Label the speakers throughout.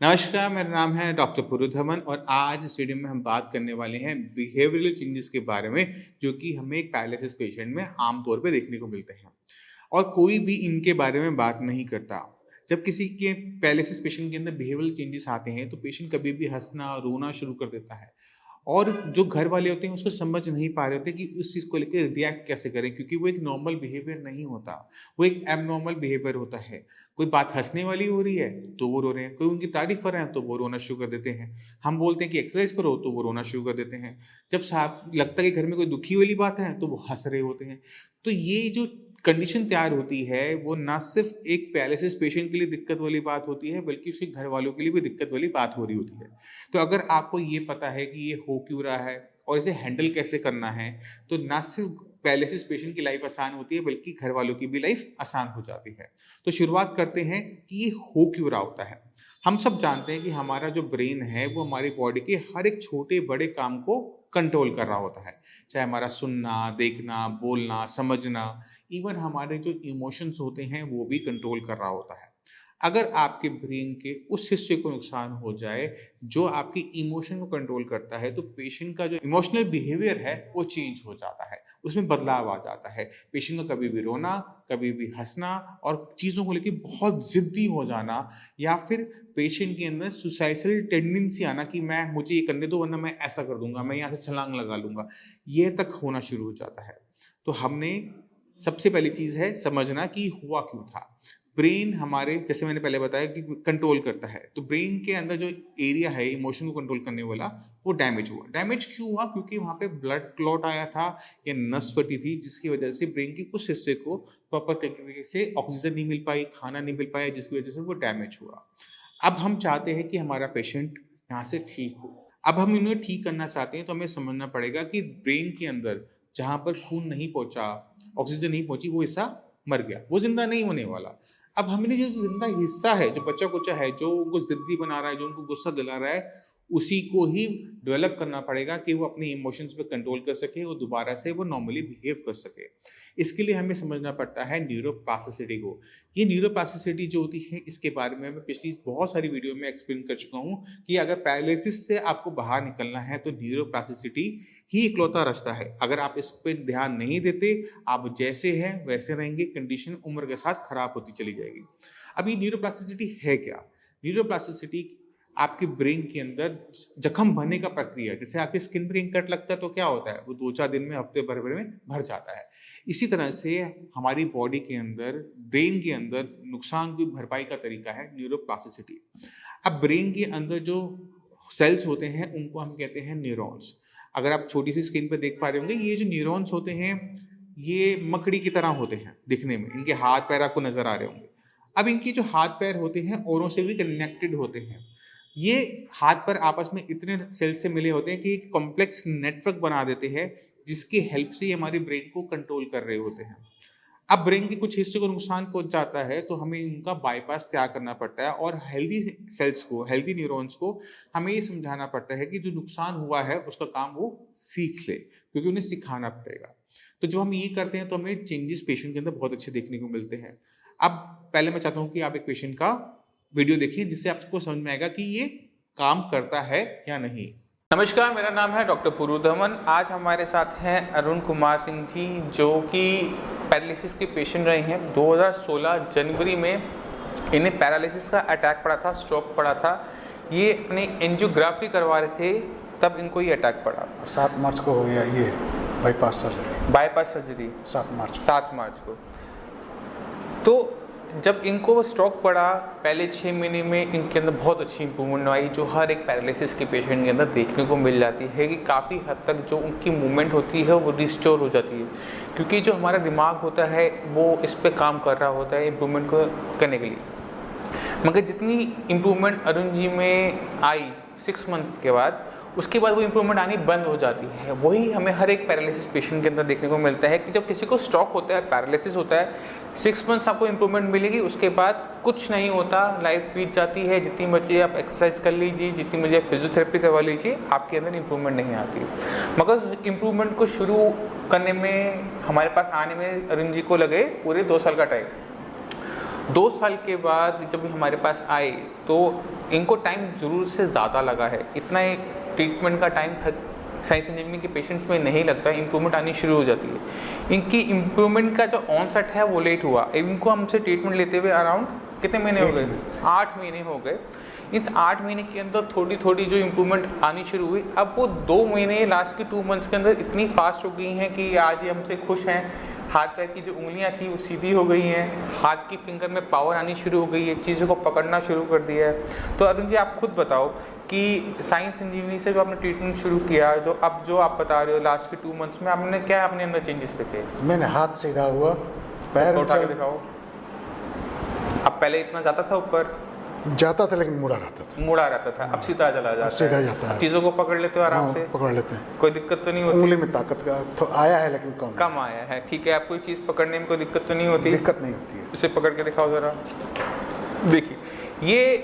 Speaker 1: नमस्कार, मेरा नाम है डॉक्टर पुरुधमन और आज इस वीडियो में हम बात करने वाले हैं बिहेवियरल चेंजेस के बारे में, जो कि हमें एक पैरालिसिस पेशेंट में आमतौर पे देखने को मिलते हैं और कोई भी इनके बारे में बात नहीं करता। जब किसी के पैरालिसिस पेशेंट के अंदर बिहेवियरल चेंजेस आते हैं, तो पेशेंट कभी भी हँसना, रोना शुरू कर देता है और जो घर वाले होते हैं उसको समझ नहीं पा रहे होते कि उस चीज़ को लेके रिएक्ट कैसे करें, क्योंकि वो एक नॉर्मल बिहेवियर नहीं होता, वो एक एबनॉर्मल बिहेवियर होता है। कोई बात हँसने वाली हो रही है तो वो रो रहे हैं, कोई उनकी तारीफ कर रहे हैं तो वो रोना शुरू कर देते हैं। हम बोलते हैं कि एक्सरसाइज करो तो वो रोना शुरू कर देते हैं। जब साहब लगता है कि घर में कोई दुखी वाली बात है तो वो हँस रहे होते हैं। तो ये जो कंडीशन तैयार होती है वो ना सिर्फ एक पैरालिसिस पेशेंट के लिए दिक्कत वाली बात होती है, बल्कि उसके घर वालों के लिए भी दिक्कत वाली बात हो रही होती है। तो अगर आपको ये पता है कि ये हो क्यों रहा है और इसे हैंडल कैसे करना है, तो ना सिर्फ पैरालिसिस पेशेंट की लाइफ आसान होती है, बल्कि घर वालों की भी लाइफ आसान हो जाती है। तो शुरुआत करते हैं कि ये हो क्यों रहा होता है। हम सब जानते हैं कि हमारा जो ब्रेन है वो हमारी बॉडी के हर एक छोटे बड़े काम को कंट्रोल कर रहा होता है, चाहे हमारा सुनना, देखना, बोलना, समझना, इवन हमारे जो इमोशंस होते हैं वो भी कंट्रोल कर रहा होता है। अगर आपके ब्रेन के उस हिस्से को नुकसान हो जाए जो आपकी इमोशन को कंट्रोल करता है, तो पेशेंट का जो इमोशनल बिहेवियर है वो चेंज हो जाता है, उसमें बदलाव आ जाता है। पेशेंट का कभी भी रोना, कभी भी हंसना और चीज़ों को लेकर बहुत ज़िद्दी हो जाना, या फिर पेशेंट के अंदर सुसाइडल टेंडेंसी आना कि मुझे ये करने दो वरना मैं ऐसा कर दूंगा, मैं यहाँ से छलांग लगा लूंगा, ये तक होना शुरू हो जाता है। तो हमने सबसे पहली चीज़ है समझना कि हुआ क्यों था। ब्रेन हमारे, जैसे मैंने पहले बताया, कि कंट्रोल करता है। तो ब्रेन के अंदर जो एरिया है इमोशन को कंट्रोल करने वाला, वो डैमेज हुआ। डैमेज क्यों हुआ? क्योंकि वहाँ पे ब्लड क्लॉट आया था या नस फटी थी, जिसकी वजह से ब्रेन के उस हिस्से को प्रॉपर तरीके से ऑक्सीजन नहीं मिल पाई, खाना नहीं मिल पाया, जिसकी वजह से वो डैमेज हुआ। अब हम चाहते हैं कि हमारा पेशेंट यहाँ से ठीक हो। अब हम इन्हें ठीक करना चाहते हैं, तो हमें समझना पड़ेगा कि ब्रेन के अंदर जहाँ पर खून नहीं पहुँचा, ऑक्सीजन नहीं पहुँची, वो हिस्सा मर गया, वो जिंदा नहीं होने वाला। अब हमने जो जिंदा हिस्सा है, जो बचा कुचा है, जो उनको जिद्दी बना रहा है, जो उनको गुस्सा दिला रहा है, उसी को ही डेवलप करना पड़ेगा कि वो अपने इमोशंस पे कंट्रोल कर सके और दोबारा से वो नॉर्मली बिहेव कर सके। इसके लिए हमें समझना पड़ता है न्यूरोप्लास्टिसिटी को। ये न्यूरोप्लास्टिसिटी जो होती है, इसके बारे में मैं पिछली बहुत सारी वीडियो में एक्सप्लेन कर चुका हूँ कि अगर पैरालिसिस से आपको बाहर निकलना है तो न्यूरोप्लास्टिसिटी ही इकलौता रास्ता है। अगर आप इस पर ध्यान नहीं देते, आप जैसे हैं वैसे रहेंगे, कंडीशन उम्र के साथ खराब होती चली जाएगी। अब ये न्यूरोप्लास्टिसिटी है क्या? न्यूरोप्लास्टिसिटी आपके ब्रेन के अंदर जख्म भरने का प्रक्रिया है। जैसे आपके स्किन पर कट लगता है तो क्या होता है, वो 2-4 दिन में, हफ्ते भर में भर जाता है। इसी तरह से हमारी बॉडी के अंदर, ब्रेन के अंदर नुकसान की भरपाई का तरीका है न्यूरोप्लास्टिसिटी। अब ब्रेन के अंदर जो सेल्स होते हैं उनको हम कहते हैं न्यूरॉन्स। अगर आप छोटी सी स्क्रीन पर देख पा रहे होंगे, ये जो न्यूरॉन्स होते हैं ये मकड़ी की तरह होते हैं दिखने में, इनके हाथ पैर आपको नजर आ रहे होंगे। अब इनके जो हाथ पैर होते हैं औरों से भी कनेक्टेड होते हैं। ये हाथ पैर आपस में इतने सेल से मिले होते हैं कि एक कॉम्प्लेक्स नेटवर्क बना देते हैं, जिसकी हेल्प से हमारे ब्रेन को कंट्रोल कर रहे होते हैं। अब ब्रेन के कुछ हिस्से को नुकसान पहुंच जाता है तो हमें इनका बाईपास त्याग करना पड़ता है और हेल्दी सेल्स को, हेल्दी न्यूरॉन्स को हमें ये समझाना पड़ता है कि जो नुकसान हुआ है उसका काम वो सीख ले, क्योंकि उन्हें सिखाना पड़ेगा। तो जब हम ये करते हैं तो हमें चेंजेस पेशेंट के अंदर बहुत अच्छे देखने को मिलते हैं। अब पहले मैं चाहता हूँ कि आप एक पेशेंट का वीडियो देखिए, जिससे आपको समझ में आएगा कि ये काम करता है या नहीं।
Speaker 2: नमस्कार, मेरा नाम है डॉक्टर पुरुधमन। आज हमारे साथ हैं अरुण कुमार सिंह जी, जो कि पैरालिसिस के पेशेंट रहे हैं। 2016 जनवरी में इन्हें पैरालिसिस का अटैक पड़ा था, स्ट्रोक पड़ा था। ये अपनी एंजियोग्राफी करवा रहे थे, तब इनको ये अटैक पड़ा।
Speaker 3: 7 मार्च को हो गया ये बाईपास सर्जरी 7 मार्च को। तो जब इनको स्ट्रोक पड़ा, पहले 6 महीने में इनके अंदर बहुत अच्छी इंप्रूवमेंट आई, जो हर एक पैरालिसिस के पेशेंट के अंदर देखने को मिल जाती है कि काफ़ी हद तक जो उनकी मूवमेंट होती है वो रिस्टोर हो जाती है, क्योंकि जो हमारा दिमाग होता है वो इस पे काम कर रहा होता है इम्प्रूवमेंट को करने के लिए। मगर जितनी इम्प्रूवमेंट अरुण जी में आई 6 मंथ के बाद, उसके बाद वो इम्प्रूवमेंट आनी बंद हो जाती है। वही हमें हर एक पैरालिसिस पेशेंट के अंदर देखने को मिलता है कि जब किसी को स्ट्रोक होता है, पैरालिसिस होता है, 6 मंथ्स आपको इम्प्रूवमेंट मिलेगी, उसके बाद कुछ नहीं होता, लाइफ बीत जाती है। जितनी मर्जी आप एक्सरसाइज कर लीजिए, जितनी मर्जी आप फिजियोथेरेपी करवा लीजिए, आपके अंदर इम्प्रूवमेंट नहीं आती। मगर इम्प्रूवमेंट को शुरू करने में, हमारे पास आने में अरुण जी को लगे पूरे 2 साल का टाइम।
Speaker 2: 2 साल के बाद जब हमारे पास आए तो इनको टाइम ज़रूर से ज़्यादा लगा है। इतना ट्रीटमेंट का टाइम साइंस इंजीनियरिंग के पेशेंट्स में नहीं लगता, इम्प्रूवमेंट आनी शुरू हो जाती है। इनकी इम्प्रूवमेंट का जो ऑनसेट है वो लेट हुआ। इनको हमसे ट्रीटमेंट लेते हुए अराउंड कितने महीने हो गए? 8 महीने हो गए। इस 8 महीने के अंदर थोड़ी थोड़ी जो इम्प्रूवमेंट आनी शुरू हुई, अब वो 2 महीने लास्ट के 2 मंथ्स के अंदर इतनी फास्ट हो गई हैं कि आज ये हमसे खुश हैं। हाथ पैर की जो उंगलियां थी वो सीधी हो गई हैं, हाथ की फिंगर में पावर आनी शुरू हो गई है, चीज़ों को पकड़ना शुरू कर दिया है। तो अरुण जी आप खुद बताओ कि साइंस इंजीनियरिंग से जो आपने ट्रीटमेंट शुरू किया, जो आप बता रहे हो लास्ट के 2 मंथ्स में, आपने क्या अपने अंदर चेंजेस देखे?
Speaker 3: मैंने हाथ सीधा हुआ, पैर
Speaker 2: उठा के दिखाओ। अब पहले इतना जाता था ऊपर,
Speaker 3: जाता था लेकिन मुड़ा रहता था। अब सीधा चला जाता है,
Speaker 2: सीधा जाता है। चीज़ों को पकड़ लेते हो आराम से?
Speaker 3: पकड़ लेते हैं,
Speaker 2: कोई दिक्कत तो नहीं होती?
Speaker 3: उंगली में ताकत का तो आया है लेकिन कम
Speaker 2: आया है। ठीक है, आप कोई चीज़ पकड़ने में कोई दिक्कत तो नहीं होती?
Speaker 3: दिक्कत नहीं होती है।
Speaker 2: इसे पकड़ के दिखाओ ज़रा। देखिए, ये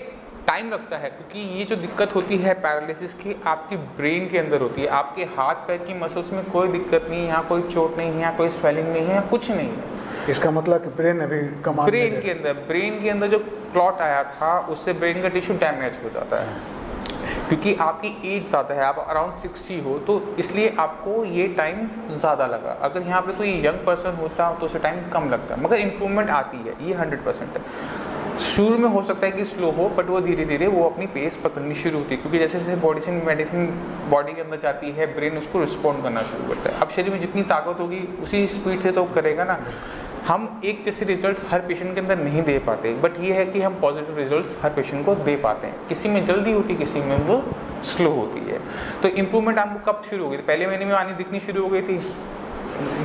Speaker 2: टाइम लगता है क्योंकि ये जो दिक्कत होती है पैरालिसिस की, आपकी ब्रेन के अंदर होती है। आपके हाथ पैर की मसल्स में कोई दिक्कत नहीं है, यहाँ कोई चोट नहीं है, यहाँ कोई स्वेलिंग नहीं है, यहाँ कुछ नहीं है।
Speaker 3: इसका मतलब कि ब्रेन अभी कमांड
Speaker 2: ब्रेन के अंदर जो क्लॉट आया था उससे ब्रेन का टिश्यू डैमेज हो जाता है। क्योंकि आपकी एज ज़्यादा है, आप अराउंड 60 हो, तो इसलिए आपको ये टाइम ज़्यादा लगा। अगर यहाँ पे कोई यंग पर्सन होता तो उसे टाइम कम लगता, मगर इम्प्रूवमेंट आती है, ये 100% है। शुरू में हो सकता है कि स्लो हो, बट वो धीरे धीरे वो अपनी पेस पकड़नी शुरू होती है, क्योंकि जैसे जैसे बॉडी से मेडिसिन बॉडी के अंदर जाती है, ब्रेन उसको रिस्पॉन्ड करना शुरू करता है। अब शरीर में जितनी ताकत होगी उसी स्पीड से तो करेगा ना। हम एक जैसे रिजल्ट हर पेशेंट के अंदर नहीं दे पाते, बट ये है कि हम पॉजिटिव रिजल्ट्स हर पेशेंट को दे पाते हैं। किसी में जल्दी होती है, किसी में वो स्लो होती है। तो इम्प्रूवमेंट आपको कब शुरू हो गई? पहले महीने में आनी दिखनी शुरू हो गई थी?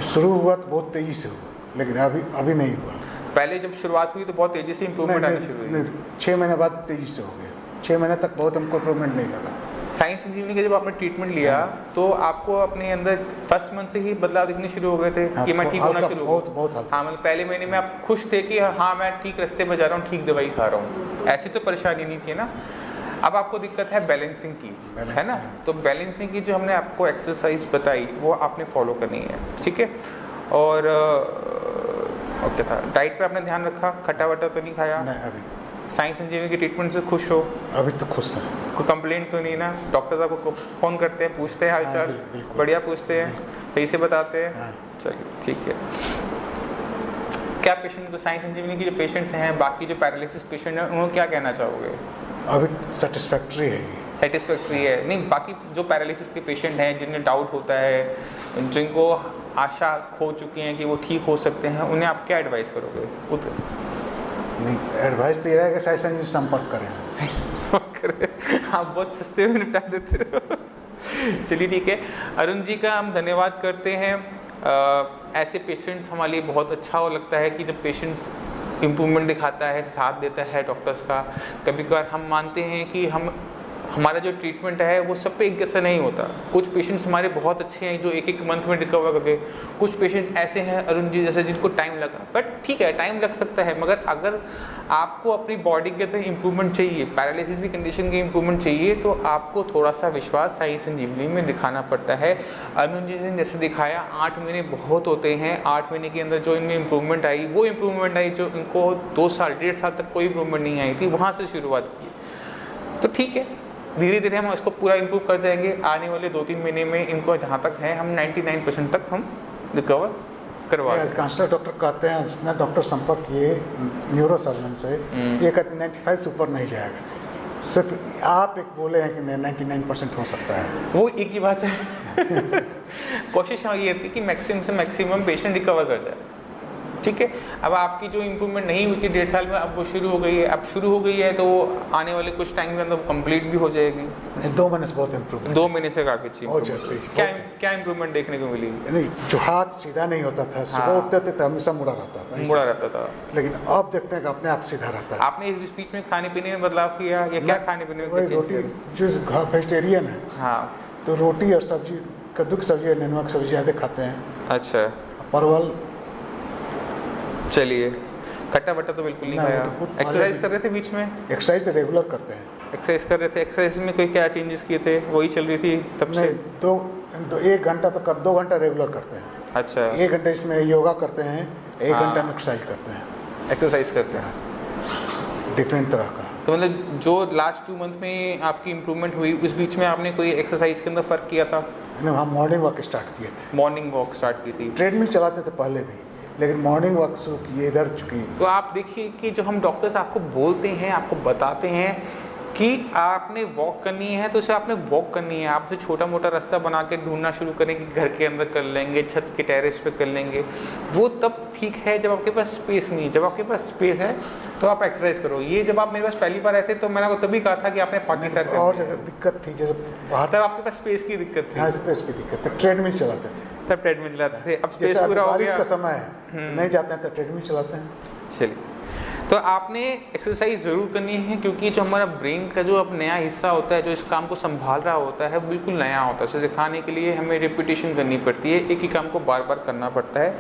Speaker 3: शुरू हुआ तो बहुत तेज़ी से हुआ, लेकिन अभी नहीं हुआ।
Speaker 2: पहले जब शुरुआत हुई तो बहुत तेज़ी से इम्प्रूवमेंट आनी शुरू हुई?
Speaker 3: 6 महीने बाद तेज़ी से हो गया। 6 महीने तक बहुत हमको इम्प्रूवमेंट नहीं लगा।
Speaker 2: साइंस इंजीनियरिंग का जब आपने ट्रीटमेंट लिया तो आपको अपने अंदर फर्स्ट मंथ से ही बदलाव दिखने शुरू हो गए थे? कि मैं ठीक होना शुरू हो?
Speaker 3: बहुत
Speaker 2: हाँ, मतलब पहले महीने में आप खुश थे कि हाँ मैं ठीक रास्ते में जा रहा हूँ, ठीक दवाई खा रहा हूँ, ऐसी तो परेशानी नहीं थी ना। अब आपको दिक्कत है बैलेंसिंग की, है ना? तो बैलेंसिंग की जो हमने आपको एक्सरसाइज बताई वो आपने फॉलो करनी है, ठीक है? और ओके था। डाइट पे आपने ध्यान रखा, खट्टा वट्टा तो नहीं खाया?
Speaker 3: नहीं, अभी।
Speaker 2: साइंस इंजीनियरिंग के ट्रीटमेंट से खुश हो?
Speaker 3: अभी तो खुश है।
Speaker 2: कोई कंप्लेंट तो नहीं ना? डॉक्टर आपको फ़ोन करते हैं, पूछते हैं हालचाल? बढ़िया पूछते हैं, सही से बताते हैं? चलिए ठीक है। क्या पेशेंट को, साइंस इंजीनियरिंग के जो पेशेंट्स हैं, बाकी जो पैरालिसिस पेशेंट हैं, उनको क्या कहना चाहोगे?
Speaker 3: अभी सेटिस्फैक्ट्री है ये।
Speaker 2: सेटिस्फैक्ट्री है? नहीं, बाकी जो पैरालिसिस के पेशेंट हैं जिन्हें डाउट होता है, जिनको आशा खो चुकी हैं कि वो ठीक हो सकते हैं, उन्हें आप क्या एडवाइस करोगे?
Speaker 3: नहीं, एडवाइस तो ये रहेगा साइंस इंजीनियर से संपर्क करें।
Speaker 2: आप बहुत सस्ते में निपटा देते हो। चलिए ठीक है, अरुण जी का हम धन्यवाद करते हैं। ऐसे पेशेंट्स हमारे लिए बहुत अच्छा लगता है कि जब पेशेंट्स इम्प्रूवमेंट दिखाता है, साथ देता है डॉक्टर्स का। कभी कभार हम मानते हैं कि हमारा जो ट्रीटमेंट है वो सब पे एक जैसा नहीं होता। कुछ पेशेंट्स हमारे बहुत अच्छे हैं जो एक मंथ में रिकवर कर गए, कुछ पेशेंट्स ऐसे हैं अरुण जी जैसे जिनको टाइम लगा। बट ठीक है, टाइम लग सकता है, मगर अगर आपको अपनी बॉडी के अंदर इम्प्रूवमेंट चाहिए, पैरालिसिस की कंडीशन की इम्प्रूवमेंट चाहिए, तो आपको थोड़ा सा विश्वास साइंस इंजीनियरिंग में दिखाना पड़ता है। अरुण जी ने जैसे दिखाया, 8 महीने बहुत होते हैं। 8 महीने के अंदर जो इनमें इम्प्रूवमेंट आई, वो इम्प्रूवमेंट आई जो इनको 2 साल 1.5 साल तक कोई इम्प्रूवमेंट नहीं आई थी, वहाँ से शुरुआत की। तो ठीक है, धीरे धीरे हम इसको पूरा इम्प्रूव कर जाएंगे। आने वाले 2-3 महीने में इनको जहाँ तक है हम 99% तक हम रिकवर करवा देंगे।
Speaker 3: कांस्टेंट डॉक्टर कहते हैं, जितना डॉक्टर संपर्क किए न्यूरो सर्जन से, ये कहते हैं 95 से ऊपर नहीं जाएगा। सिर्फ आप एक बोले हैं कि 99% हो सकता है,
Speaker 2: वो एक ही बात है। कोशिश ये थी कि मैक्सिमम से मैक्सिमम पेशेंट रिकवर कर जाए, ठीक है। अब आपकी जो इम्प्रूवमेंट नहीं हुई थी 1.5 साल में, अब वो शुरू हो गई है। अब शुरू हो गई है तो आने वाले कुछ टाइम के अंदर कंप्लीट भी हो जाएगी।
Speaker 3: 2 महीने से बहुत इम्प्रूवमेंट,
Speaker 2: 2 महीने से काफ़ी अच्छी। क्या इम्प्रूवमेंट देखने को मिली?
Speaker 3: नहीं, जो हाथ सीधा नहीं होता था, सुबह उठते थे तो हमेशा मुड़ा रहता था, लेकिन अब देखते हैं कि अपने आप सीधा रहता है।
Speaker 2: आपने इस बीच में खाने पीने में बदलाव किया या क्या? खाने पीने में
Speaker 3: रोटी, जो वेजिटेरियन है, हाँ, तो रोटी और सब्जी, कद्दू की सब्जी और नमक सब्जी ज़्यादा खाते हैं।
Speaker 2: अच्छा,
Speaker 3: परवल।
Speaker 2: चलिए, खट्टा वट्टा तो बिल्कुल नहीं खाया। एक्सरसाइज कर रहे थे बीच में?
Speaker 3: एक्सरसाइज तो रेगुलर करते हैं।
Speaker 2: एक्सरसाइज कर रहे थे, एक्सरसाइज में कोई क्या चेंजेस किए थे? वही चल रही थी तब से?
Speaker 3: 1 घंटा तो 2 घंटा रेगुलर करते हैं।
Speaker 2: अच्छा,
Speaker 3: 1 घंटे इसमें योगा करते हैं, 1 घंटा में एक्सरसाइज करते हैं।
Speaker 2: एक्सरसाइज करते हैं,
Speaker 3: डिफरेंट तरह का।
Speaker 2: तो मतलब जो लास्ट 2 मंथ में आपकी इम्प्रूवमेंट हुई, उस बीच में आपने कोई एक्सरसाइज के अंदर फ़र्क किया था?
Speaker 3: हम मॉर्निंग वॉक स्टार्ट किए थे।
Speaker 2: मॉर्निंग वॉक स्टार्ट की थी।
Speaker 3: ट्रेडमिल चलाते थे पहले भी, लेकिन मॉर्निंग वॉक शुरू किए, इधर चुकी।
Speaker 2: तो आप देखिए कि जो हम डॉक्टर्स आपको बोलते हैं, आपको बताते हैं कि आपने वॉक करनी है, तो उसे आपने वॉक करनी है। आप उसे छोटा मोटा रास्ता बना के ढूंढना शुरू करेंगे, घर के अंदर कर लेंगे, छत के टेरेस पे कर लेंगे, वो तब ठीक है जब आपके पास स्पेस नहीं है। जब आपके पास स्पेस है तो आप एक्सरसाइज करो। ये जब आप मेरे पास पहली बार आए थे तो मैंने आपको तभी कहा था कि आपने पार्टी सैर
Speaker 3: और जगह दिक्कत थी, जैसे बाहर
Speaker 2: तब आपके पास स्पेस की दिक्कत थी।
Speaker 3: हाँ, स्पेस की दिक्कत थी। ट्रेडमिल चलाते थे,
Speaker 2: तब ट्रेडमिल चलाते थे। अब स्पेस
Speaker 3: जैसे
Speaker 2: पूरा हो
Speaker 3: बारिश
Speaker 2: गया,
Speaker 3: का समय है, नहीं जाते हैं तो ट्रेडमिल चलाते हैं।
Speaker 2: चलिए, तो आपने एक्सरसाइज ज़रूर करनी है, क्योंकि जो हमारा ब्रेन का जो अब नया हिस्सा होता है, जो इस काम को संभाल रहा होता है, बिल्कुल नया होता है। उसे सिखाने के लिए हमें रिपीटेशन करनी पड़ती है, एक ही काम को बार बार करना पड़ता है,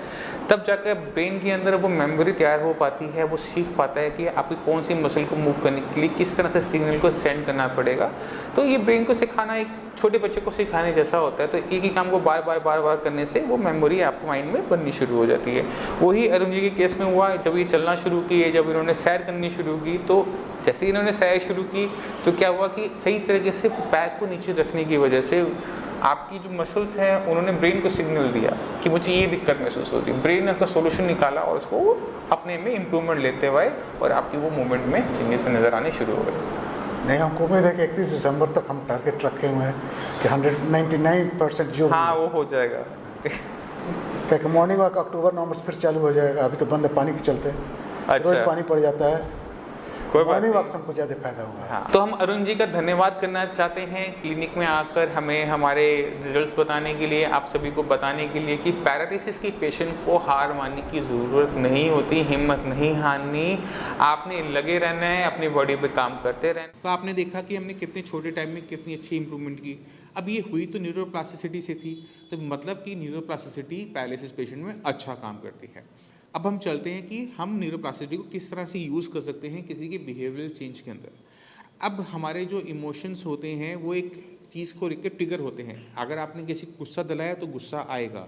Speaker 2: तब जाकर ब्रेन के अंदर वो मेमोरी तैयार हो पाती है, वो सीख पाता है कि आपकी कौन सी मसल को मूव करने के लिए किस तरह से सिग्नल को सेंड करना पड़ेगा। तो ये ब्रेन को सिखाना एक छोटे बच्चे को सिखाने जैसा होता है। तो एक ही काम को बार बार करने से वो मेमोरी आपके माइंड में बननी शुरू हो जाती है। वही अरुण जी के केस में हुआ, जब ये चलना शुरू किए, जब इन्होंने सैर करनी शुरू की, तो जैसे ही इन्होंने सैर शुरू की तो क्या हुआ कि सही तरीके से पैर को नीचे रखने की वजह से आपकी जो मसल्स हैं उन्होंने ब्रेन को सिग्नल दिया कि मुझे ये दिक्कत महसूस होती है। ब्रेन ने उसका सोल्यूशन निकाला और उसको अपने में इम्प्रूवमेंट लेते हुए और आपकी वो मूवमेंट में चेंजेस नज़र आने शुरू हो गए।
Speaker 3: नहीं, हमको उम्मीद है कि 31 दिसंबर तक हम टारगेट रखे हुए हैं कि 199% जो
Speaker 2: हाँ वो हो जाएगा।
Speaker 3: क्या मॉर्निंग वॉक अक्टूबर-नवंबर फिर चालू हो जाएगा। अभी तो बंद है पानी के चलते।
Speaker 2: अच्छा।
Speaker 3: रोज पानी पड़ जाता है,
Speaker 2: कोई बात
Speaker 3: मॉर्निंग
Speaker 2: नहीं।
Speaker 3: वॉक से हमको ज़्यादा फायदा हुआ है।
Speaker 2: हाँ, तो हम अरुण जी का धन्यवाद करना चाहते हैं क्लिनिक में आकर हमें हमारे रिजल्ट्स बताने के लिए, आप सभी को बताने के लिए कि पैरालिसिस की पेशेंट को हार मानने की ज़रूरत नहीं होती, हिम्मत नहीं हारनी, आपने लगे रहना है, अपनी बॉडी पे काम करते रहना।
Speaker 1: तो आपने देखा कि हमने कितने छोटे टाइम में कितनी अच्छी इंप्रूवमेंट की। अब ये हुई तो न्यूरोप्लास्टिसिटी से थी, तो मतलब कि न्यूरोप्लास्टिसिटी पैरालिसिस पेशेंट में अच्छा काम करती है। अब हम चलते हैं कि हम न्यूरोप्लास्टिसिटी को किस तरह से यूज़ कर सकते हैं किसी के बिहेवियरल चेंज के अंदर। अब हमारे जो इमोशंस होते हैं वो एक चीज़ को लेकर ट्रिगर होते हैं। अगर आपने किसी को गुस्सा दिलाया तो गुस्सा आएगा।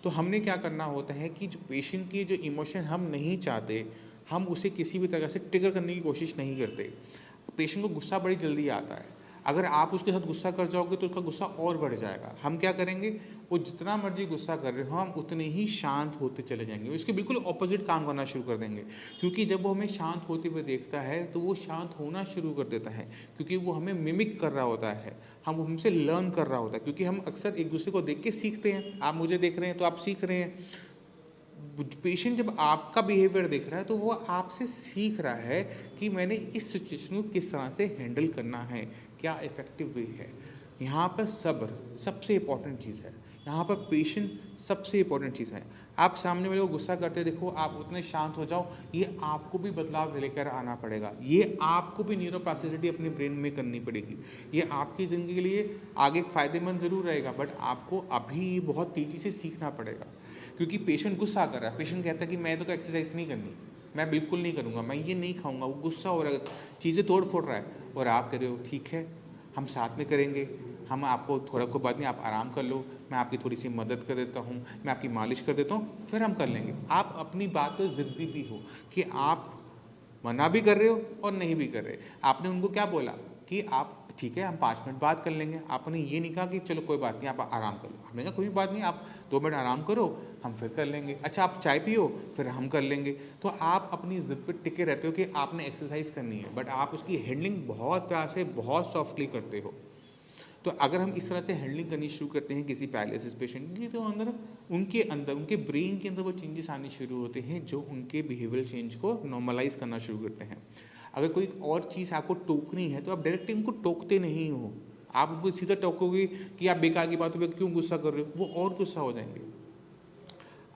Speaker 1: तो हमने क्या करना होता है कि जो पेशेंट की जो इमोशन हम नहीं चाहते, हम उसे किसी भी तरह से ट्रिगर करने की कोशिश नहीं करते। पेशेंट को गुस्सा बड़ी जल्दी आता है, अगर आप उसके साथ गुस्सा कर जाओगे तो उसका गुस्सा और बढ़ जाएगा। हम क्या करेंगे, वो जितना मर्जी गुस्सा कर रहे हो हम उतने ही शांत होते चले जाएंगे, इसके बिल्कुल ऑपोजिट काम करना शुरू कर देंगे। क्योंकि जब वो हमें शांत होते हुए देखता है तो वो शांत होना शुरू कर देता है, क्योंकि वो हमें मिमिक कर रहा होता है, हम हमसे लर्न कर रहा होता है। क्योंकि हम अक्सर एक दूसरे को देख के सीखते हैं, आप मुझे देख रहे हैं तो आप सीख रहे हैं। पेशेंट जब आपका बिहेवियर देख रहा है तो वो आपसे सीख रहा है कि मैंने इस सिचुएशन को किस तरह से हैंडल करना है, क्या इफ़ेक्टिव वे है। यहाँ पर सब्र सबसे इम्पॉर्टेंट चीज़ है, यहाँ पर पेशेंट सबसे इम्पॉर्टेंट चीज़ है। आप सामने वाले को गुस्सा करते देखो, आप उतने शांत हो जाओ, ये आपको भी बदलाव लेकर आना पड़ेगा, ये आपको भी न्यूरोप्लास्टिसिटी अपने ब्रेन में करनी पड़ेगी। ये आपकी ज़िंदगी के लिए आगे फ़ायदेमंद ज़रूर रहेगा, बट आपको अभी बहुत तेज़ी से सीखना पड़ेगा। क्योंकि पेशेंट गुस्सा कर रहा है, पेशेंट कहता है कि मैं तो एक्सरसाइज नहीं करनी, मैं बिल्कुल नहीं करूँगा, मैं ये नहीं खाऊंगा, वो गुस्सा हो रहा है, चीज़ें तोड़ फोड़ रहा है, और आप कह रहे हो ठीक है हम साथ में करेंगे, हम आपको थोड़ा को बाद में आप आराम कर लो, मैं आपकी थोड़ी सी मदद कर देता हूँ, मैं आपकी मालिश कर देता हूँ, फिर हम कर लेंगे। आप अपनी बात पर ज़िद्दी भी हो कि आप मना भी कर रहे हो और नहीं भी कर रहे। आपने उनको क्या बोला कि आप ठीक है हम 5 मिनट बात कर लेंगे, आपने ये नहीं कहा कि चलो कोई बात नहीं आप आराम कर लो। आपने कहा कोई बात नहीं, आप 2 मिनट आराम करो, हम फिर कर लेंगे। अच्छा आप चाय पियो, फिर हम कर लेंगे। तो आप अपनी ज़िद पे टिके रहते हो कि आपने एक्सरसाइज करनी है, बट आप उसकी हैंडलिंग बहुत प्यार से बहुत सॉफ्टली करते हो। तो अगर हम इस तरह से हैंडलिंग करनी शुरू करते हैं किसी पैरालिसिस पेशेंट की, तो उनके अंदर उनके ब्रेन के अंदर वो चेंजेस आने शुरू होते हैं जो उनके बिहेवियरल चेंज को नॉर्मलाइज करना शुरू करते हैं। अगर कोई और चीज़ आपको टोकनी है तो आप डायरेक्टली उनको टोकते नहीं हो, आप उनको सीधा टोकोगे कि आप बेकार की बातों पे क्यों गुस्सा कर रहे हो, वो और गुस्सा हो जाएंगे।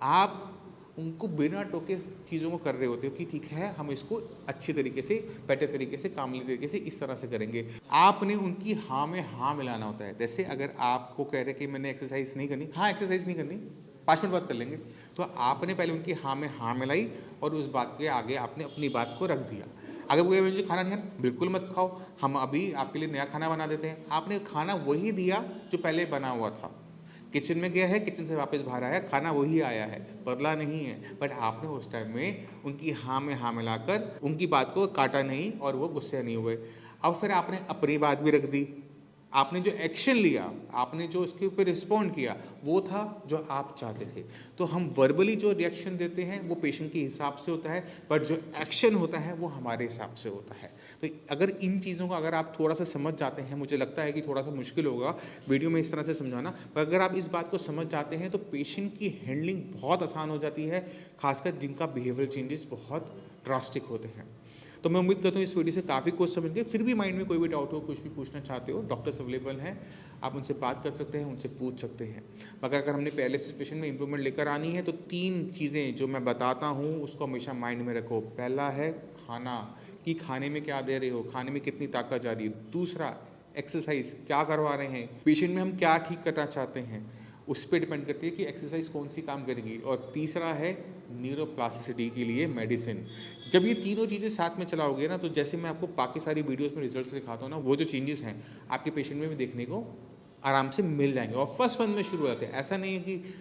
Speaker 1: आप उनको बिना टोके चीज़ों को कर रहे होते हो कि ठीक है हम इसको अच्छी तरीके से, बेटर तरीके से, कामली तरीके से इस तरह से करेंगे। आपने उनकी हाँ में हाँ मिलाना होता है। जैसे अगर आपको कह रहे कि मैंने एक्सरसाइज नहीं करनी, हाँ एक्सरसाइज नहीं करनी, 5 मिनट बाद कर लेंगे, तो आपने पहले उनकी हाँ में हाँ मिलाई और उस बात के आगे आपने अपनी बात को रख दिया। अगर कोई मुझे खाना नहीं है, बिल्कुल मत खाओ, हम अभी आपके लिए नया खाना बना देते हैं। आपने खाना वही दिया जो पहले बना हुआ था। किचन में गया है, किचन से वापस बाहर आया, खाना वही आया है, बदला नहीं है, बट आपने उस टाइम में उनकी हाँ में हाँ मिलाकर उनकी बात को काटा नहीं और वो गुस्से नहीं हुए। अब फिर आपने अपनी बात भी रख दी, आपने जो एक्शन लिया, आपने जो उसके ऊपर रिस्पॉन्ड किया, वो था जो आप चाहते थे। तो हम वर्बली जो रिएक्शन देते हैं वो पेशेंट के हिसाब से होता है, बट जो एक्शन होता है वो हमारे हिसाब से होता है। तो अगर इन चीज़ों को अगर आप थोड़ा सा समझ जाते हैं, मुझे लगता है कि थोड़ा सा मुश्किल होगा वीडियो में इस तरह से समझाना, पर अगर आप इस बात को समझ जाते हैं तो पेशेंट की हैंडलिंग बहुत आसान हो जाती है, खासकर जिनका बिहेवियर चेंजेस बहुत ड्रास्टिक होते हैं। तो मैं उम्मीद करता हूँ इस वीडियो से काफ़ी कुछ समझ गए। फिर भी माइंड में कोई भी डाउट हो, कुछ भी पूछना चाहते हो, डॉक्टर्स अवेलेबल हैं, आप उनसे बात कर सकते हैं, उनसे पूछ सकते हैं। मगर अगर हमने पैरालिसिस पेशेंट में इंप्रूवमेंट लेकर आनी है तो 3 चीज़ें जो मैं बताता हूँ उसको हमेशा माइंड में रखो। पहला है खाना, कि खाने में क्या दे रहे हो, खाने में कितनी ताकत जा रही है। दूसरा, एक्सरसाइज क्या करवा रहे हैं, पेशेंट में हम क्या ठीक करना चाहते हैं, उस पर डिपेंड करती है कि एक्सरसाइज कौन सी काम करेगी। और तीसरा है न्यूरोप्लास्टिसिटी के लिए मेडिसिन। जब ये तीनों चीज़ें साथ में चलाओगे ना, तो जैसे मैं आपको बाकी सारी वीडियोस में रिजल्ट्स दिखाता हूँ ना, वो जो चेंजेस हैं आपके पेशेंट में भी देखने को आराम से मिल जाएंगे। और फर्स्ट मंथ में शुरू हो जाते हैं, ऐसा नहीं है कि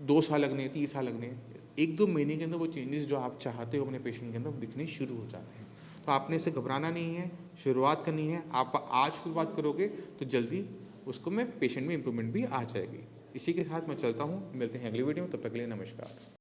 Speaker 1: 2 साल लगने, 3 साल लगने, 1-2 महीने के अंदर वो चेंजेस जो आप चाहते हो अपने पेशेंट के अंदर वो दिखने शुरू हो जाते हैं। तो आपने इसे घबराना नहीं है, शुरुआत करनी है। आप आज शुरुआत करोगे तो जल्दी उसको में पेशेंट में इंप्रूवमेंट भी आ जाएगी। इसी के साथ मैं चलता हूँ, मिलते हैं अगली वीडियो में, तब तक के लिए नमस्कार।